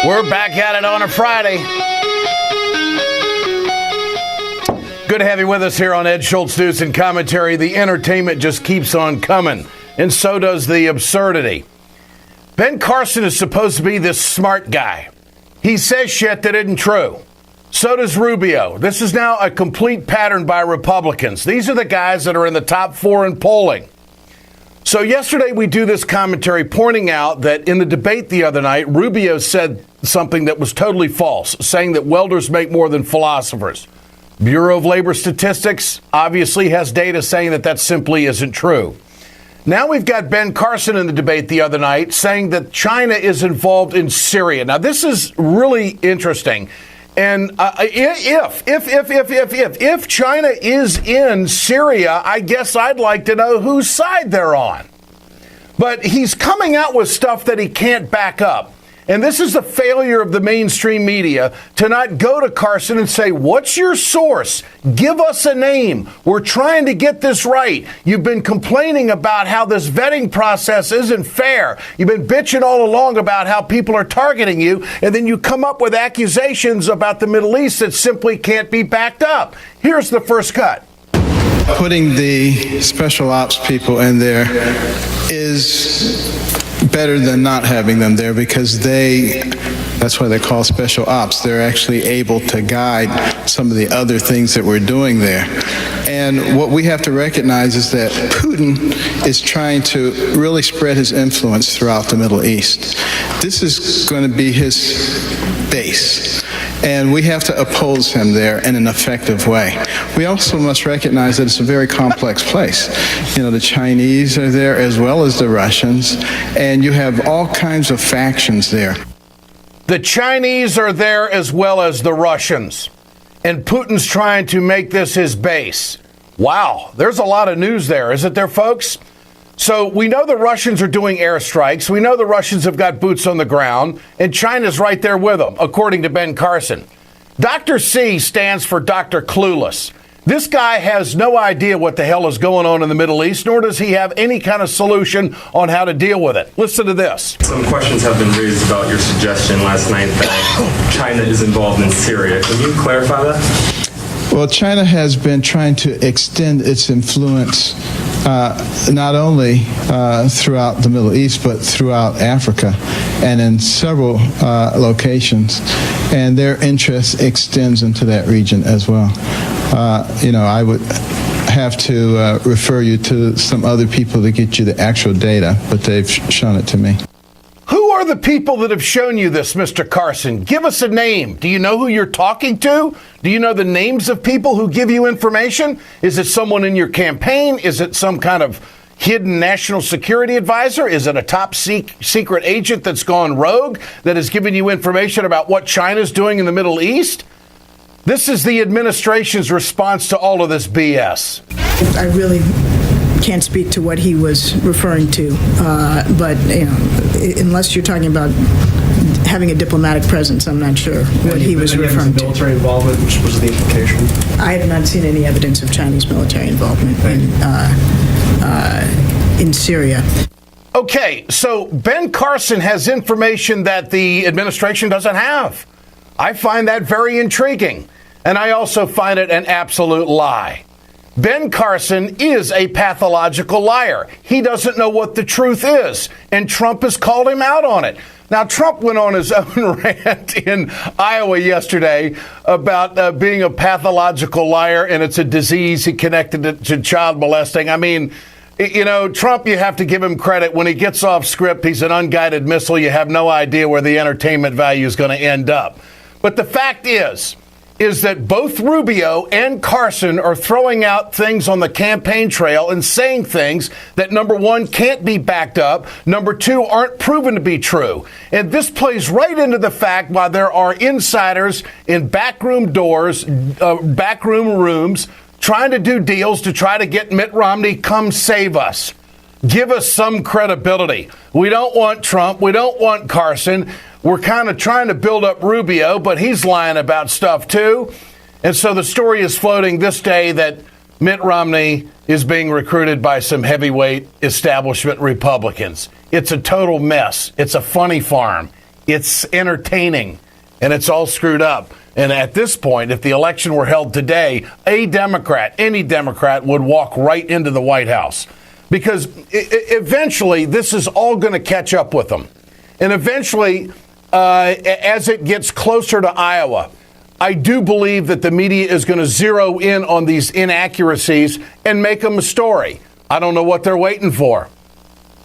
We're back at it on a Friday. Good to have you with us here on Ed Schultz News and Commentary. The entertainment just keeps on coming, and so does the absurdity. Ben Carson is supposed to be this smart guy. He says shit that isn't true. So does Rubio. This is now a complete pattern by Republicans. These are the guys that are in the top 4 in polling. So yesterday we do this commentary pointing out that in the debate the other night, Rubio said something that was totally false, saying that welders make more than philosophers. Bureau of Labor Statistics obviously has data saying that that simply isn't true. Now we've got Ben Carson in the debate the other night saying that China is involved in Syria. Now this is really interesting. And if China is in Syria, I guess I'd like to know whose side they're on. But he's coming out with stuff that he can't back up. And this is the failure of the mainstream media to not go to Carson and say, what's your source? Give us a name. We're trying to get this right. You've been complaining about how this vetting process isn't fair. You've been bitching all along about how people are targeting you. And then you come up with accusations about the Middle East that simply can't be backed up. Here's the first cut. Putting the special ops people in there is better than not having them there because that's why they're called special ops. They're actually able to guide some of the other things that we're doing there. And what we have to recognize is that Putin is trying to really spread his influence throughout the Middle East. This is going to be his base. And we have to oppose him there in an effective way. We also must recognize that it's a very complex place. You know, the Chinese are there as well as the Russians, and you have all kinds of factions there. The Chinese are there as well as the Russians, and Putin's trying to make this his base. Wow, there's a lot of news there, isn't there, folks? So we know the Russians are doing airstrikes. We know the Russians have got boots on the ground, and China's right there with them, according to Ben Carson. Dr. C stands for Dr. Clueless. This guy has no idea what the hell is going on in the Middle East, nor does he have any kind of solution on how to deal with it. Listen to this. Some questions have been raised about your suggestion last night that China is involved in Syria. Can you clarify that? Well, China has been trying to extend its influence not only throughout the Middle East, but throughout Africa and in several locations. And their interest extends into that region as well. I would have to refer you to some other people to get you the actual data, but they've shown it to me. Who are the people that have shown you this, Mr. Carson? Give us a name. Do you know who you're talking to? Do you know the names of people who give you information? Is it someone in your campaign? Is it some kind of hidden national security advisor? Is it a top secret agent that's gone rogue that has given you information about what China's doing in the Middle East? This is the administration's response to all of this BS. I really can't speak to what he was referring to, but unless you're talking about having a diplomatic presence, I'm not sure what he was referring to. Military involvement, which was the implication. I have not seen any evidence of Chinese military involvement in Syria. Okay, so Ben Carson has information that the administration doesn't have. I find that very intriguing, and I also find it an absolute lie. Ben Carson is a pathological liar. He doesn't know what the truth is, and Trump has called him out on it. Now, Trump went on his own rant in Iowa yesterday about being a pathological liar, and it's a disease. He connected it to child molesting. I mean, Trump, you have to give him credit. When he gets off script, he's an unguided missile. You have no idea where the entertainment value is going to end up. But the fact is that both Rubio and Carson are throwing out things on the campaign trail and saying things that, number one, can't be backed up, number two, aren't proven to be true. And this plays right into the fact why there are insiders in backroom doors, backroom rooms, trying to do deals to try to get Mitt Romney, come save us. Give us some credibility. We don't want Trump. We don't want Carson. We're kind of trying to build up Rubio, but he's lying about stuff too. And so the story is floating this day that Mitt Romney is being recruited by some heavyweight establishment Republicans. It's a total mess. It's a funny farm. It's entertaining, and it's all screwed up. And at this point, if the election were held today, any Democrat would walk right into the White House. Because eventually, this is all going to catch up with them. And eventually, as it gets closer to Iowa, I do believe that the media is going to zero in on these inaccuracies and make them a story. I don't know what they're waiting for.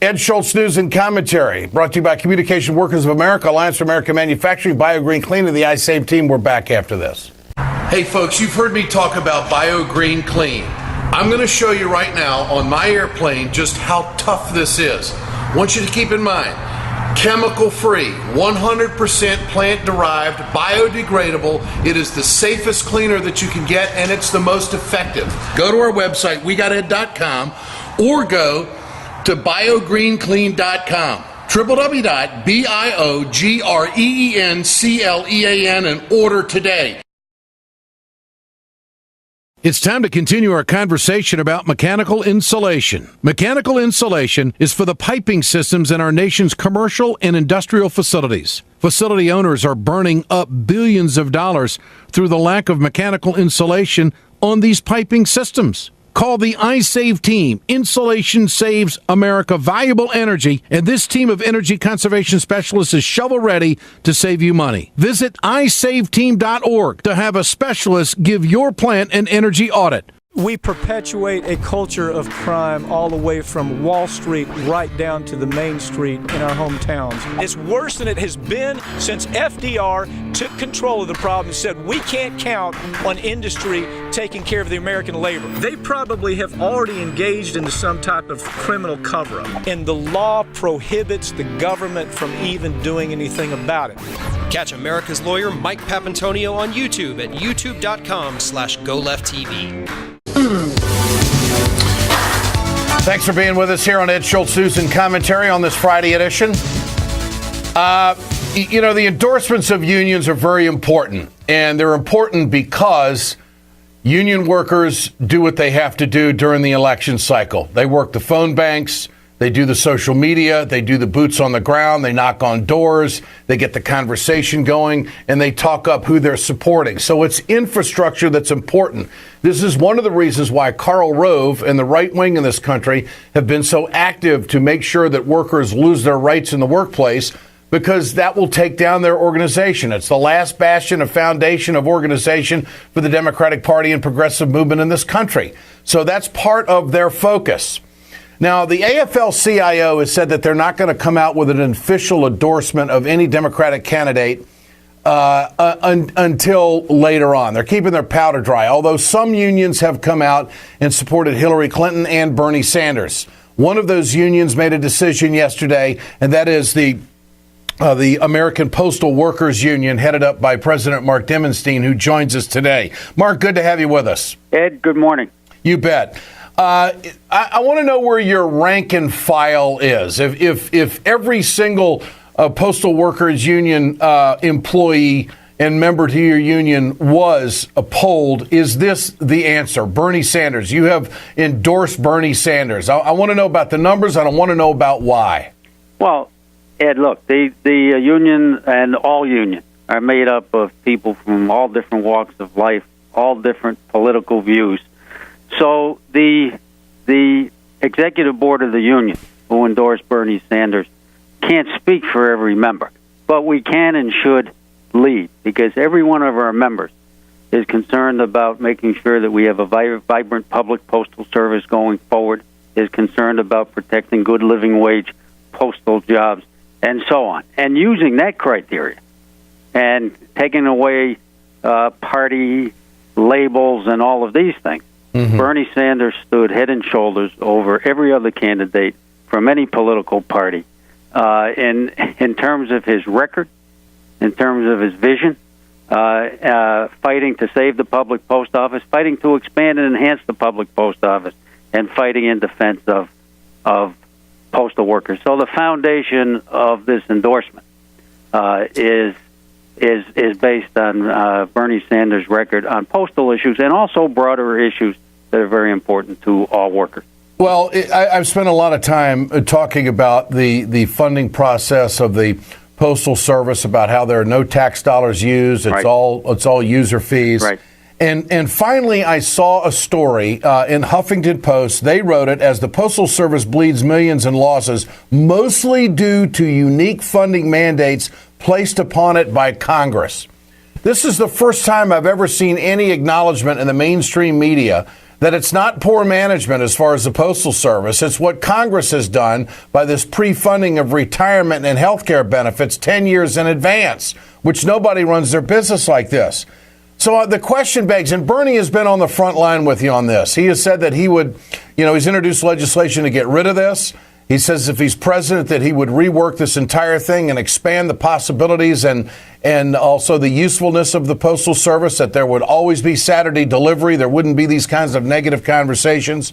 Ed Schultz News and Commentary, brought to you by Communication Workers of America, Alliance for American Manufacturing, BioGreen Clean, and the iSave team. We're back after this. Hey, folks, you've heard me talk about BioGreen Clean. I'm going to show you right now on my airplane just how tough this is. I want you to keep in mind, chemical-free, 100% plant-derived, biodegradable. It is the safest cleaner that you can get, and it's the most effective. Go to our website, wegoted.com, or go to biogreenclean.com, www.biogreenclean and order today. It's time to continue our conversation about mechanical insulation. Mechanical insulation is for the piping systems in our nation's commercial and industrial facilities. Facility owners are burning up billions of dollars through the lack of mechanical insulation on these piping systems. Call the iSave team. Insulation saves America valuable energy, and this team of energy conservation specialists is shovel-ready to save you money. Visit iSaveTeam.org to have a specialist give your plant an energy audit. We perpetuate a culture of crime all the way from Wall Street right down to the main street in our hometowns. It's worse than it has been since FDR took control of the problem and said we can't count on industry taking care of the American labor. They probably have already engaged into some type of criminal cover-up, and the law prohibits the government from even doing anything about it. Catch America's lawyer Mike Papantonio on YouTube at youtube.com/GoLeftTV. Thanks for being with us here on Ed Schultz News and Commentary on this Friday edition. The endorsements of unions are very important, and they're important because union workers do what they have to do during the election cycle. They work the phone banks, they do the social media, they do the boots on the ground, they knock on doors, they get the conversation going, and they talk up who they're supporting. So it's infrastructure that's important. This is one of the reasons why Karl Rove and the right wing in this country have been so active to make sure that workers lose their rights in the workplace, because that will take down their organization. It's the last bastion of foundation of organization for the Democratic Party and progressive movement in this country. So that's part of their focus. Now, the AFL-CIO has said that they're not going to come out with an official endorsement of any Democratic candidate until later on. They're keeping their powder dry, although some unions have come out and supported Hillary Clinton and Bernie Sanders. One of those unions made a decision yesterday, and that is the American Postal Workers Union, headed up by President Mark Dimondstein, who joins us today. Mark, good to have you with us. Ed, good morning. You bet. I want to know where your rank and file is. If every single Postal Workers Union employee and member to your union was polled, is this the answer? Bernie Sanders. You have endorsed Bernie Sanders. I want to know about the numbers. I don't want to know about why. Well, Ed, look, the union and all unions are made up of people from all different walks of life, all different political views. So the executive board of the union, who endorsed Bernie Sanders, can't speak for every member, but we can and should lead, because every one of our members is concerned about making sure that we have a vibrant public postal service going forward, is concerned about protecting good living wage postal jobs, and so on. And using that criteria and taking away party labels and all of these things, Bernie Sanders stood head and shoulders over every other candidate from any political party in terms of his record, in terms of his vision, fighting to save the public post office, fighting to expand and enhance the public post office, and fighting in defense of postal workers. So the foundation of this endorsement is based on Bernie Sanders' record on postal issues and also broader issues that are very important to all workers. Well, I've spent a lot of time talking about the funding process of the Postal Service about how there are no tax dollars used. It's all user fees. Right. And finally, I saw a story in Huffington Post. They wrote it as the Postal Service bleeds millions in losses, mostly due to unique funding mandates placed upon it by Congress. This is the first time I've ever seen any acknowledgement in the mainstream media that it's not poor management as far as the Postal Service. It's what Congress has done by this pre-funding of retirement and health care benefits 10 years in advance, which nobody runs their business like this. So the question begs, and Bernie has been on the front line with you on this. He has said that he would, he's introduced legislation to get rid of this. He says if he's president that he would rework this entire thing and expand the possibilities and also the usefulness of the Postal Service, that there would always be Saturday delivery. There wouldn't be these kinds of negative conversations.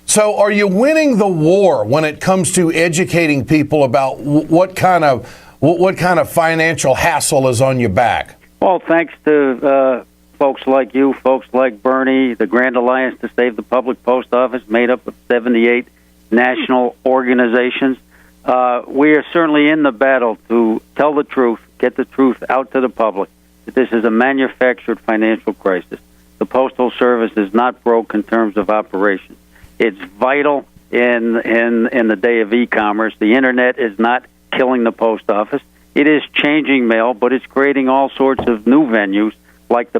So are you winning the war when it comes to educating people about what kind of financial hassle is on your back? Well, thanks to folks like you, folks like Bernie, the Grand Alliance to Save the Public Post Office, made up of 78 national organizations. We are certainly in the battle to tell the truth, get the truth out to the public, that this is a manufactured financial crisis. The Postal Service is not broke in terms of operations. It's vital in the day of e-commerce. The Internet is not killing the post office. It is changing mail, but it's creating all sorts of new venues, like the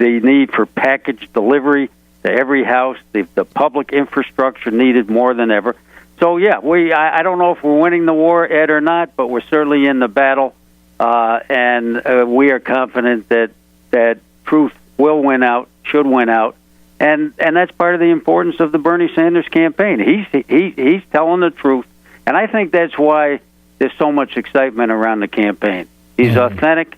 need for package delivery to every house, the public infrastructure needed more than ever. So, yeah, I don't know if we're winning the war, Ed, or not, but we're certainly in the battle, and we are confident that truth will win out, should win out, and that's part of the importance of the Bernie Sanders campaign. He's telling the truth, and I think that's why there's so much excitement around the campaign. He's authentic.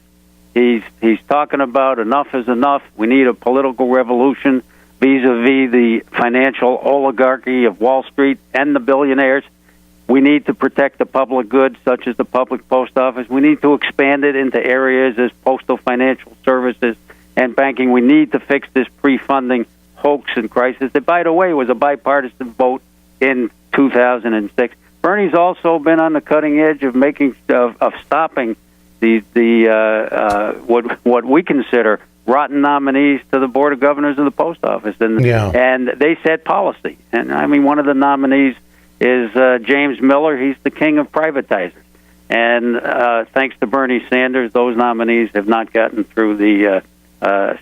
He's talking about enough is enough. We need a political revolution vis-a-vis the financial oligarchy of Wall Street and the billionaires. We need to protect the public goods, such as the public post office. We need to expand it into areas as postal financial services and banking. We need to fix this pre-funding hoax and crisis that, by the way, was a bipartisan vote in 2006. Bernie's also been on the cutting edge of stopping what we consider rotten nominees to the Board of Governors of the Post Office, and they set policy. And I mean, one of the nominees is James Miller. He's the king of privatizers, and thanks to Bernie Sanders, those nominees have not gotten through the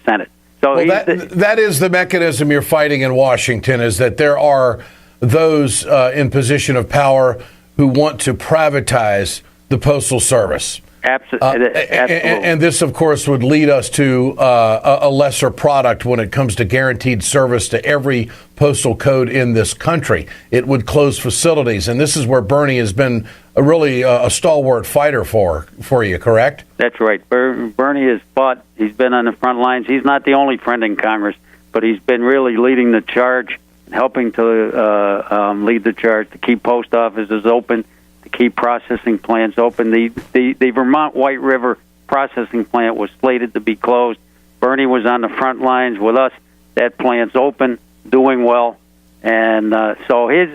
Senate. So that is the mechanism you're fighting in Washington, is that there are those in position of power who want to privatize the Postal Service. Absolutely. And this, of course, would lead us to a lesser product when it comes to guaranteed service to every postal code in this country. It would close facilities. And this is where Bernie has been a stalwart fighter for you, correct? That's right. Bernie has fought. He's been on the front lines. He's not the only friend in Congress, but he's been really leading the charge, helping to lead the charge to keep post offices open, to keep processing plants open. The Vermont White River processing plant was slated to be closed. Bernie was on the front lines with us. That plant's open, doing well, and so his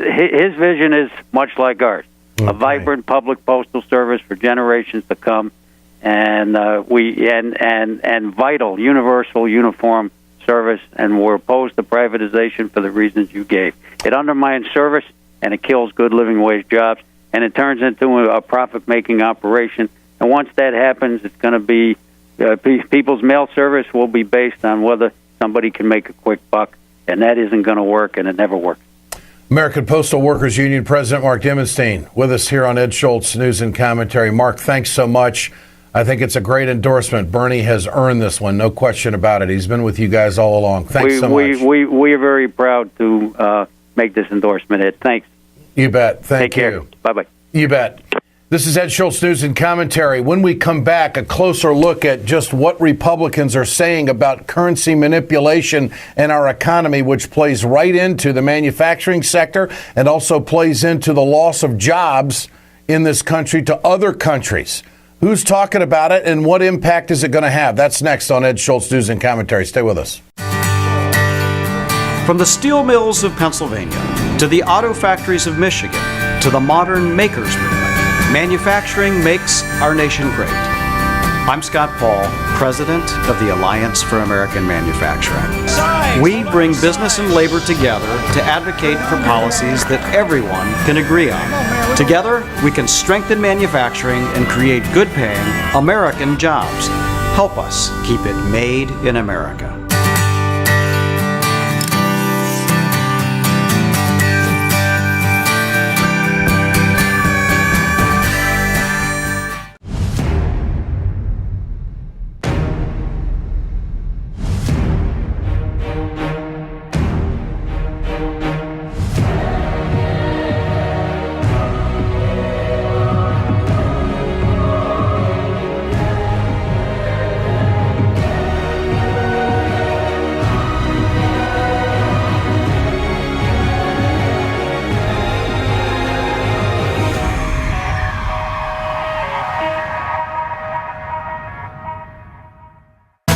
vision is much like ours: a vibrant public postal service for generations to come, and vital, universal, uniform service. And we're opposed to privatization for the reasons you gave. It undermines service, and it kills good living wage jobs, and it turns into a profit-making operation. And once that happens, it's going to be people's mail service will be based on whether somebody can make a quick buck, and that isn't going to work, and it never works. American Postal Workers Union President Mark Dimondstein with us here on Ed Schultz News and Commentary. Mark, thanks so much. I think it's a great endorsement. Bernie has earned this one, no question about it. He's been with you guys all along. Thanks so much. We are very proud to make this endorsement, Ed. Thanks. You bet. Thank you. Take care. Bye-bye. You bet. This is Ed Schultz News and Commentary. When we come back, a closer look at just what Republicans are saying about currency manipulation in our economy, which plays right into the manufacturing sector and also plays into the loss of jobs in this country to other countries. Who's talking about it and what impact is it going to have? That's next on Ed Schultz News and Commentary. Stay with us. From the steel mills of Pennsylvania to the auto factories of Michigan to the modern makers movement, Manufacturing makes our nation great. I'm Scott Paul, President of the Alliance for American Manufacturing. We bring business and labor together to advocate for policies that everyone can agree on. Together, we can strengthen manufacturing and create good-paying American jobs. Help us keep it made in America.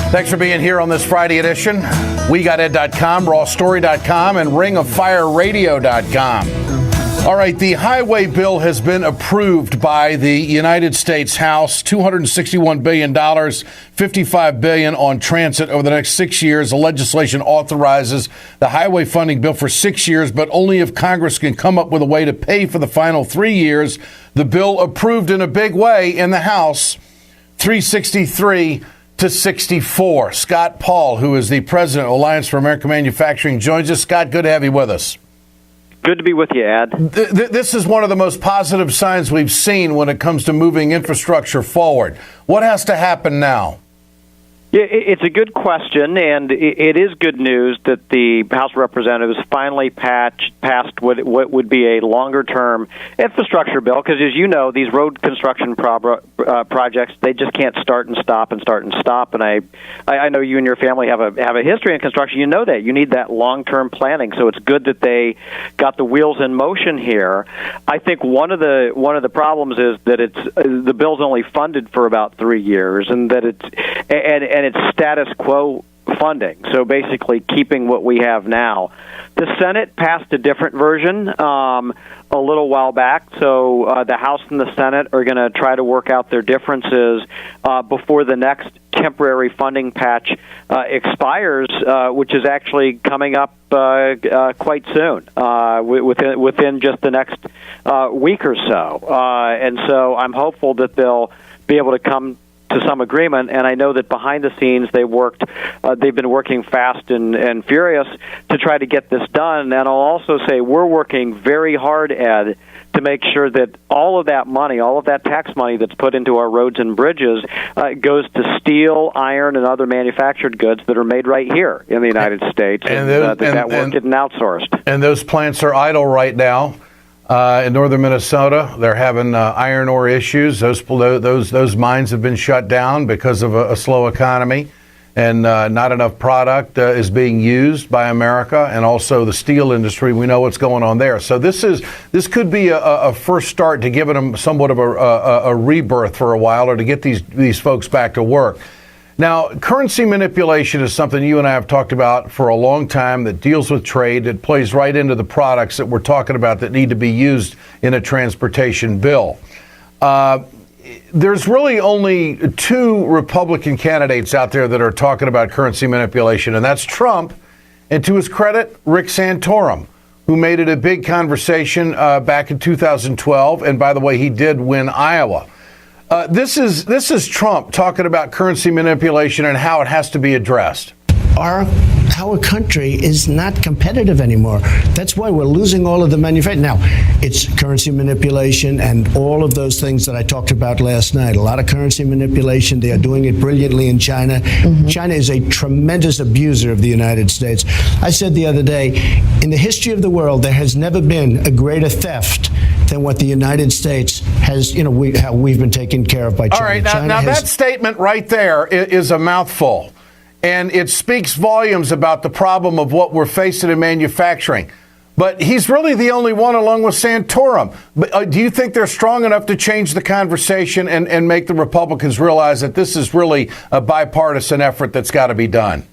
Thanks for being here on this Friday edition. WeGotEd.com, RawStory.com, and RingOfFireRadio.com. All right, the highway bill has been approved by the United States House. $261 billion, $55 billion on transit over the next 6 years. The legislation authorizes the highway funding bill for 6 years, but only if Congress can come up with a way to pay for the final 3 years. The bill approved in a big way in the House, 363 to 64. Scott Paul, who is the president of Alliance for American Manufacturing, joins us. Scott, good to have you with us. Good to be with you, Ed. This is one of the most positive signs we've seen when it comes to moving infrastructure forward. What has to happen now? Yeah, it's a good question, and it is good news that the House of Representatives finally passed what would be a longer-term infrastructure bill, because, as you know, these road construction projects, they just can't start and stop and start and stop. And I know you and your family have a history in construction. You know that. You need that long-term planning, so it's good that they got the wheels in motion here. I think one of the problems is that the bill's only funded for about 3 years, and that it's status quo funding, so basically keeping what we have now. The Senate passed a different version a little while back, so the House and the Senate are going to try to work out their differences before the next temporary funding patch expires, which is actually coming up quite soon, within just the next week or so. And so I'm hopeful that they'll be able to come to some agreement, and I know that behind the scenes they've been working fast and furious to try to get this done. And I'll also say we're working very hard, Ed, to make sure that all of that money, all of that tax money that's put into our roads and bridges goes to steel, iron, and other manufactured goods that are made right here in the United States, and that work isn't outsourced. And those plants are idle right now. In northern Minnesota, they're having iron ore issues. Those mines have been shut down because of a slow economy, and not enough product is being used by America, and also the steel industry. We know what's going on there. So this could be a first start to giving them somewhat of a rebirth for a while, or to get these folks back to work. Now, currency manipulation is something you and I have talked about for a long time that deals with trade. It plays right into the products that we're talking about that need to be used in a transportation bill. There's really only two Republican candidates out there that are talking about currency manipulation, and that's Trump, and to his credit, Rick Santorum, who made it a big conversation back in 2012. And by the way, he did win Iowa. This is Trump talking about currency manipulation and how it has to be addressed. Our country is not competitive anymore. That's why we're losing all of the manufacturing. Now, it's currency manipulation and all of those things that I talked about last night. A lot of currency manipulation. They are doing it brilliantly in China. Mm-hmm. China is a tremendous abuser of the United States. I said the other day, in the history of the world, there has never been a greater theft than what the United States has, how we've been taken care of by China. All right, now that statement right there is a mouthful. And it speaks volumes about the problem of what we're facing in manufacturing. But he's really the only one, along with Santorum. But do you think they're strong enough to change the conversation and make the Republicans realize that this is really a bipartisan effort that's got to be done?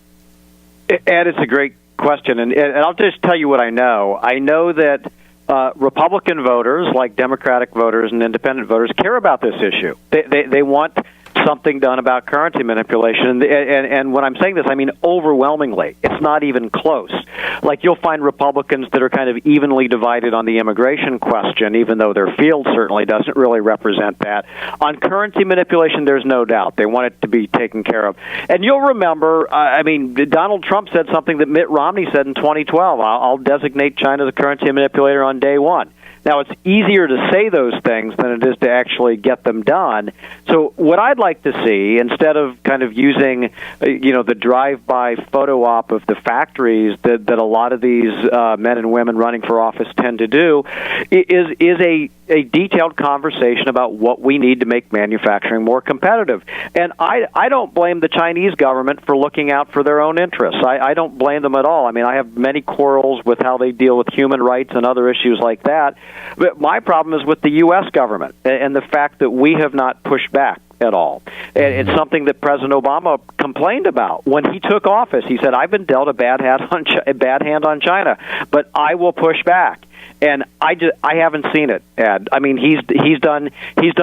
Ed, it's a great question. And I'll just tell you what I know. I know that Republican voters, like Democratic voters and independent voters, care about this issue. They want something done about currency manipulation. And when I'm saying this, I mean overwhelmingly. It's not even close. Like, you'll find Republicans that are kind of evenly divided on the immigration question, even though their field certainly doesn't really represent that. On currency manipulation, there's no doubt. They want it to be taken care of. And you'll remember, Donald Trump said something that Mitt Romney said in 2012. I'll designate China the currency manipulator on day one. Now, it's easier to say those things than it is to actually get them done. So what I'd like to see, instead of kind of using, the drive-by photo op of the factories that a lot of these men and women running for office tend to do, is a detailed conversation about what we need to make manufacturing more competitive. And I don't blame the Chinese government for looking out for their own interests. I don't blame them at all. I mean, I have many quarrels with how they deal with human rights and other issues like that. But my problem is with the U.S. government and the fact that we have not pushed back at all. And it's something that President Obama complained about when he took office. He said, "I've been dealt a bad hand on China, but I will push back." And I haven't seen it, Ed. I mean, he's done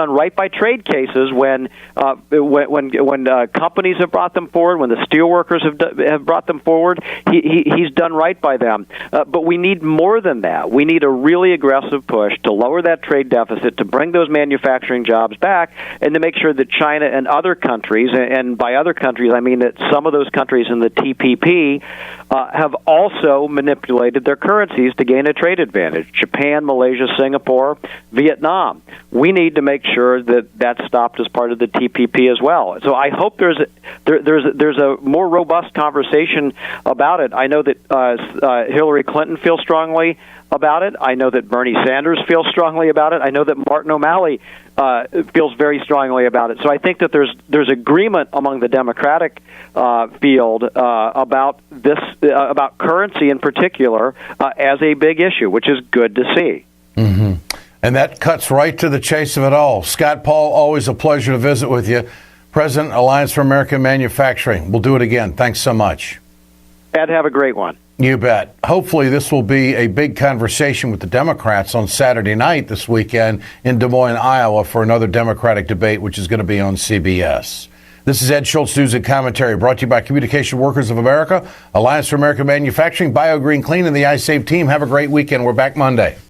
right by trade cases when companies have brought them forward, when the steelworkers have brought them forward. He's done right by them. But we need more than that. We need a really aggressive push to lower that trade deficit, to bring those manufacturing jobs back, and to make sure that China and other countries, and by other countries I mean that some of those countries in the TPP have also manipulated their currencies to gain a trade advantage. Japan, Malaysia, Singapore, Vietnam. We need to make sure that that's stopped as part of the TPP as well. So I hope there's a more robust conversation about it. I know that Hillary Clinton feels strongly about it. I know that Bernie Sanders feels strongly about it. I know that Martin O'Malley feels very strongly about it. So I think that there's agreement among the Democratic field about this, about currency in particular, as a big issue, which is good to see. Mm-hmm. And that cuts right to the chase of it all. Scott Paul, always a pleasure to visit with you. President, Alliance for American Manufacturing. We'll do it again. Thanks so much. Ed, have a great one. You bet. Hopefully this will be a big conversation with the Democrats on Saturday night this weekend in Des Moines, Iowa, for another Democratic debate, which is going to be on CBS. This is Ed Schultz News and Commentary, brought to you by Communication Workers of America, Alliance for American Manufacturing, BioGreen Clean, and the iSave team. Have a great weekend. We're back Monday.